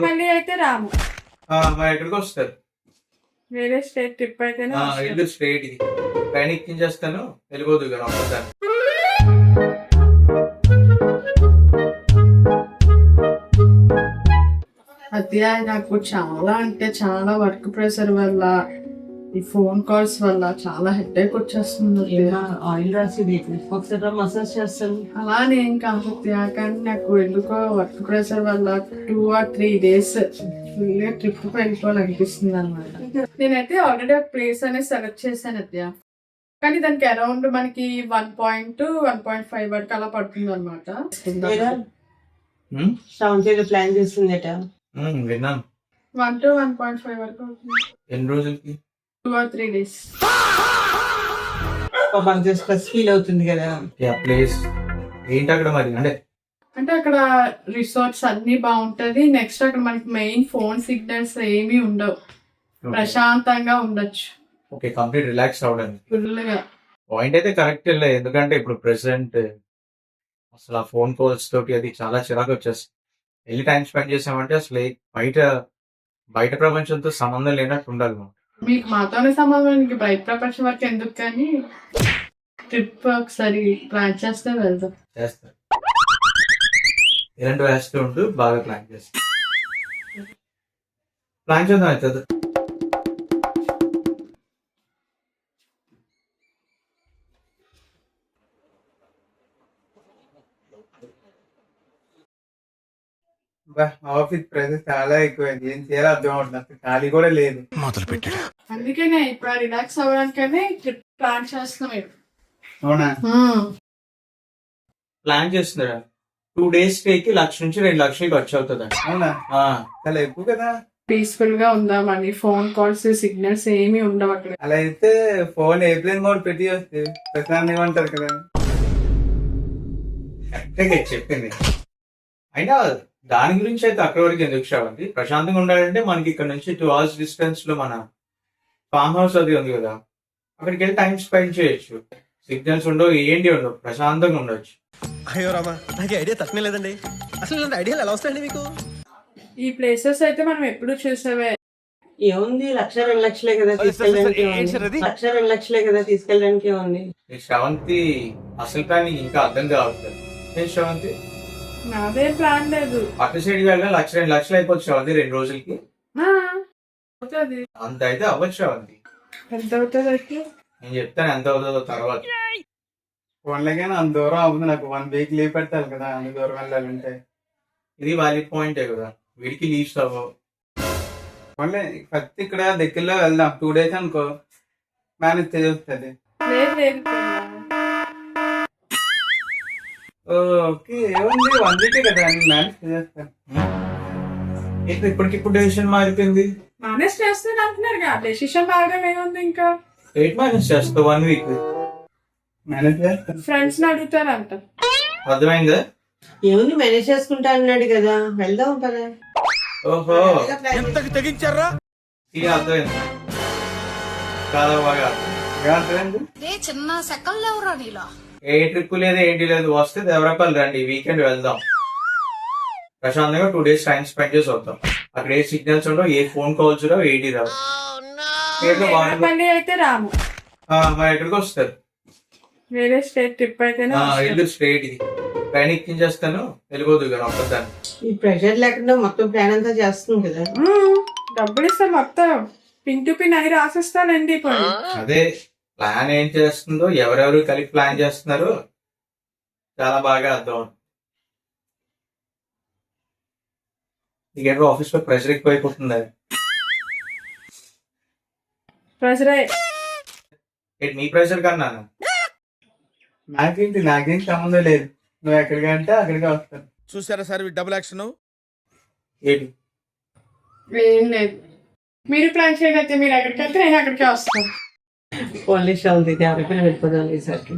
మళ్ళీ అయితే రాము. మరి ఎక్కడికి వస్తారు? వేరే స్టేట్ ట్రిప్ అయితేనే వస్తాం. ఇల్లు స్ట్రేట్ ఇది ట్రైన్ ఎక్కించేస్తాను, వెళ్ళిపోదు కదా ఒక్కసారి. అదే నాకు చాలా అంటే చాలా వర్క్ ప్రెషర్ వల్ల ఈ ఫోన్ కాల్స్ వల్ల చాలా హెడేక్ వచ్చేస్తుంది. ఆయిల్ రాసి ఒకసారి మసాజ్ చేస్తాను. అలా నేను కాదు కానీ నాకు ఎందుకో వర్క్ ప్రెషర్ వల్ల 2 or 3 days ఫుల్ ట్రిప్ వెళ్ళిపోవాలనిపిస్తుంది అనమాట. నేనైతే ఆల్రెడీ ఒక ప్లేస్ అనేది సెలెక్ట్ చేశాను అత్య, కానీ దానికి అరౌండ్ మనకి 1.5 వరకు అలా పడుతుంది అనమాట. ప్లాన్ చేస్తుంది విన్నాను. 1 to 1.5 వరకు అవుతుంది. ఎన్ని రోజులకి? 2 or 3 days. ఫీల్ అవుతుంది కదా ప్లేస్ ఏంటి అక్కడ మరి? అంటే అక్కడ రిసార్ట్స్ అన్ని బాగుంటది. నెక్స్ట్ అక్కడ మనకి మెయిన్ ఫోన్ సిగ్నల్స్ ఏమీ ఉండవు, ప్రశాంతంగా ఉండొచ్చు. ఓకే, కంప్లీట్ రిలాక్స్ అవడానికి ఫుల్ గా. పాయింట్ అయితే కరెక్ట్ లే, ఎందుకంటే ఇప్పుడు ప్రెసెంట్ అసలు ఆ ఫోన్ కాల్స్ తోటి అది చాలా చిరాకు వచ్చేస్తుంది. వెళ్ళి టైం స్పెండ్ చేసామంటే అసలు బయట ప్రపంచంతో సంబంధం లేనట్టు ఉండాలి మనం. మీకు మాతోనే సంబంధానికి బయట ప్రపంచం వరకు ఎందుకు, కానీ ట్రిప్ ఒకసారి ప్లాన్ చేస్తే వెళ్దాం. చేస్తారు, ఇలాంటి వేస్తూ ఉంటూ బాగా ప్లాన్ చేస్తాం. ప్లాన్ చేద్దాం అవుతుంది. ఆఫీస్ ప్రెజర్ చాలా ఎక్కువైంది, ఏం చేయాలో అర్థం అవుతుంది, ఖాళీ కూడా లేదు. అందుకనే ఇప్పుడు రిలాక్స్ అవ్వడానికనే ట్రిప్ ప్లాన్ చేస్తున్నాం. అవునా? ప్లాన్ చేస్తున్నారా? 2 days కి 1,00,000 నుంచి 2,00,000 ఖర్చు అవుతుంది. అవునా? చాలా ఎక్కువ కదా. పీస్ఫుల్ గా ఉందామని, ఫోన్ కాల్స్ సిగ్నల్స్ ఏమీ ఉండవు అక్కడ. అలా అయితే ఫోన్ ఎయిర్ప్లేన్ మోడ్ పెట్టి వస్తే ప్రశాంతంగా ఉంటారు కదా. కరెక్ట్గా చెప్పింది. అయినా దాని గురించి అయితే అక్కడ వరకు ఎందుకు శ్రావంతి? ప్రశాంతంగా ఉండాలంటే మనకి ఇక్కడ నుంచి 2 hours డిస్టెన్స్ లో మన ఫామ్ హౌస్ అది ఉంది కదా, అక్కడికి వెళ్ళి టైం స్పెండ్ చేయొచ్చు. సిగ్నల్స్ ఉండవు, ఏంటి ఉండవు, ప్రశాంతంగా ఉండొచ్చు. అయ్యో రామా, నాకు ఐడియా తక్కువ లేదండి. అసలు ఇలాంటి ఐడియాలు ఎలా వస్తాయండి మీకు? ఈ ప్లేసెస్ అయితే మనం ఎప్పుడు చూసావే. ఏముంది, 1,00,000 2 లక్షలే కదా తీసుకెళ్ళడానికి. 1,00,000 2 లక్షలే కదా తీసుకెళ్ళడానికి ఉంది. శ్రావంతి అసలు ప్లానింగ్ ఇంకా అర్థం కావట్లేదు. శ్రావంతి నాదే ప్లాన్ లేదు. పక్క సైడ్కి వెళ్ళిన 1,00,000 2 లక్షలు అయిపోవచ్చు శ్రావంతి 2 రోజులకి. అవుతుంది, అంత అయితే అవ్వచ్చు శ్రావంతి. ఎంత అవుతుంది? నేను చెప్తాను ఎంత అవుతుందో తర్వాత. ఫోన్లో కానీ అంత దూరం అవుతుంది, నాకు 1 week లీవ్ పెట్టాలి కదా అంత దూరం వెళ్ళాలంటే. ఇది వాలిడ్ పాయింటే కదా, వీడికి లీవ్స్ అవ్వవు. ఫోన్లే ఫస్ట్ ఇక్కడ దగ్గరలో వెళ్దాం, 2 days అనుకో, మేనేజ్ చేస్తుంది. లేదు లేదు, ఓకే ఏముంది, 1 week కదా మేనేజ్ చేస్తాను. ఇప్పటికిప్పుడు డెసిషన్ మారిపోయింది. మేనేజ్ చేస్తాను అంటున్నారు కదా, డెసిషన్ మారడం ఏముంది ఇంకా. ఎయిట్ మేనేజ్ చేస్తావు 1 week? మేనేజ్ చేస్తాను. ఫ్రెండ్స్ ని అడుగుతారంట. అర్థమైందా? ఏముంది, మేనేజ్ చేసుకుంటా అన్నాడు కదా, వెళ్దాం పదా. ఓహో, తెగించారా? ఇది అర్థమైంది, చాలా బాగా అర్థమైంది. చిన్న సెకల్ లేవురా నీలా. ఏ ట్రిప్ లేదు ఏంటి లేదు, వస్తే దేవరపల్లి రండి, వీకెండ్ వెళ్దాం. ప్రశాంతంగా 2 days టైం స్పెండ్ చేసి వద్దాం. అక్కడ ఏ సిగ్నల్స్ ఉండవు, ఏ ఫోన్ కాల్స్ రావు, ఏడి రావు. మళ్ళీ అయితే రాము. మరి ఎక్కడికి వస్తారు? వేరే స్టేట్ ట్రిప్ అయితేనే ఇల్లు స్ట్రేట్ ఇది ట్రైన్ ఎక్కించేస్తాను, వెళ్ళిపోదు కదా ఒక్కదాన్ని. ఈ ప్రెషర్ లేకుండా మొత్తం ప్లాన్ అంతా చేస్తుంది కదా. డబ్బులు ఇస్తే మొత్తం పిన్ టు పిన్ అయి రాసిస్తానండి. ఇప్పుడు అదే ప్లాన్ ఏం చేస్తుందో, ఎవరెవరు కలిపి ప్లాన్ చేస్తున్నారు, చాలా బాగా అర్థం. నీకేంటో ఆఫీస్ లో ప్రెషర్ ఎక్కువైపోతుంది. ప్రెషరే ఏంటి మీ ప్రెషర్ కన్నా? నాకేం సంబంధం లేదు, నువ్వు ఎక్కడికంటే అక్కడికి వస్తాను. చూసారా సార్ డబుల్ యాక్షన్? ఏంటి ఏం లేదు, మీరు ప్లాన్ చేయగలిగితే మీరు ఎక్కడికి వెళ్తే నేను అక్కడికే వస్తాను. పోలీస్ వాళ్ళ దగ్గర వెళ్ళిపోదాం ఈసారికి.